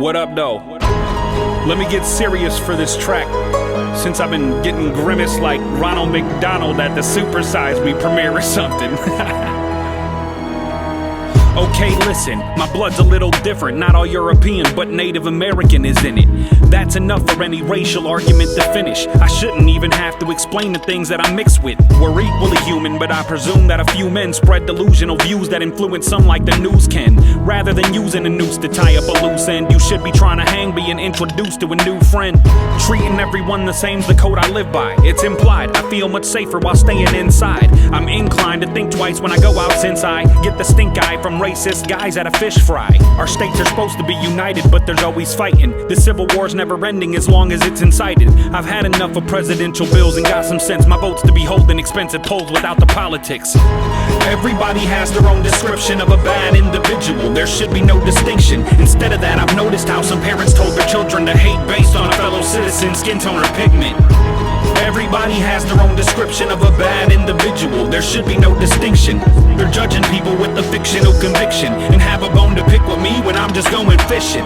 What up, though? Let me get serious for this track, since I've been getting grimace like Ronald McDonald at the Super Size Me premiere or something. Okay, listen, my blood's a little different. Not all European, but Native American is in it. That's enough for any racial argument to finish. I shouldn't even have to explain the things that I'm mixed with. We're equally human, but I presume that a few men spread delusional views that influence some like the news can. Rather than using a noose to tie up a loose end, you should be trying to hang being introduced to a new friend. Treating everyone the same's the code I live by. It's implied, I feel much safer while staying inside. I'm inclined to think twice when I go out since I get the stink eye from racist guys at a fish fry. Our states are supposed to be united, but there's always fighting. The civil war's never ending as long as it's incited. I've had enough of presidential bills and got some sense. My vote's to be holding expensive polls without the politics. Everybody has their own description of a bad individual. There should be no distinction. Instead of that, I've noticed how some parents told their children to hate based on a fellow citizen's skin tone or pigment. Everybody has their own description of a bad individual. There should be no distinction. They're judging people with a fictional conviction and have a bone to pick with me when I'm just going fishing.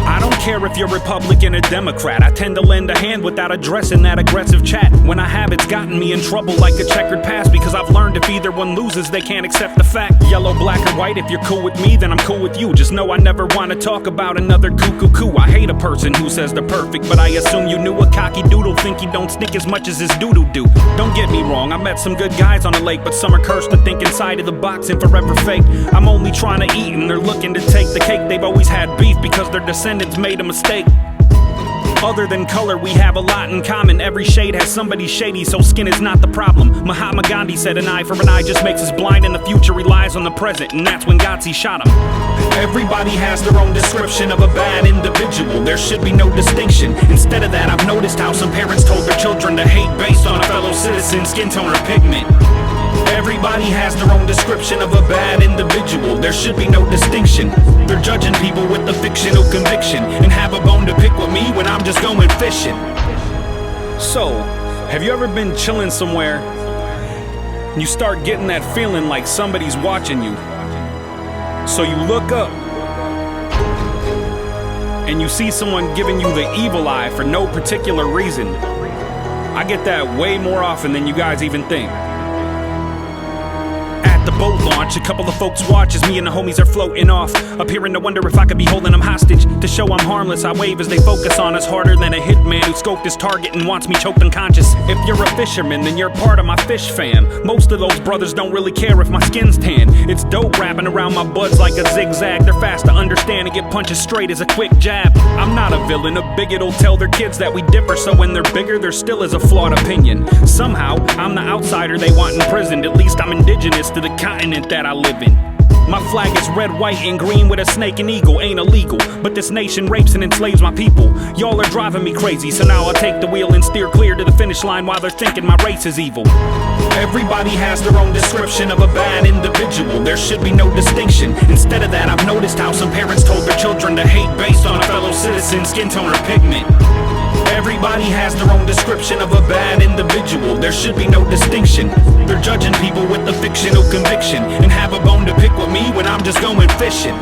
I don't care if you're Republican or Democrat. I tend to lend a hand without addressing that aggressive chat. When I have, it's gotten me in trouble like a checkered past, because I've learned if either one loses, they can't accept the fact. Yellow, black, or white, if you're cool with me, then I'm cool with you. Just know I never want to talk about another cuckoo. I hate a person who says they're perfect, but I assume you knew a cocky doodle think he don't sneak as much as his doodle do. Don't get me wrong, I met some good guys on the lake, but some are cursed to think inside of the box and forever fake. I'm only trying to eat and they're looking to take the cake. They've always had beef because their descendants made a mistake. Other than color, we have a lot in common. Every shade has somebody shady, so skin is not the problem. Mahatma Gandhi said an eye for an eye just makes us blind, and the future relies on the present, and that's when Gandhi shot him. Everybody has their own description of a bad individual. There should be no distinction. Instead of that, I've noticed how some parents told their children to hate based on a fellow citizen's skin tone or pigment. Everybody has their own description of a bad individual. There should be no distinction. They're judging people with a fictional conviction and have a bone to pick with me when I'm just going fishing. So, have you ever been chilling somewhere and you start getting that feeling like somebody's watching you? So you look up and you see someone giving you the evil eye for no particular reason. I get that way more often than you guys even think. The boat launch, a couple of folks watch as me and the homies are floating off, appearing to wonder if I could be holding them hostage. To show I'm harmless, I wave as they focus on us harder than a hitman who scoped his target and wants me choked unconscious. If you're a fisherman, then you're part of my fish fam. Most of those brothers don't really care if my skin's tan. It's dope wrapping around my buds like a zigzag. They're fast to understand and get punches straight as a quick jab. I'm not a villain, a bigot'll tell their kids that we differ, so when they're bigger, there still is a flawed opinion. Somehow, I'm the outsider they want imprisoned. At least I'm indigenous to the continent that I live in. My flag is red, white, and green with a snake and eagle. Ain't illegal, but this nation rapes and enslaves my people. Y'all are driving me crazy, so now I'll take the wheel and steer clear to the finish line while they're thinking my race is evil. Everybody has their own description of a bad individual. There should be no distinction. Instead of that, I've noticed how some parents told their children to hate based on a fellow citizen's skin tone or pigment. Everybody has their own description of a bad individual. There should be no distinction. They're judging people with a fictional conviction and have a bone to pick with me when I'm just going fishing.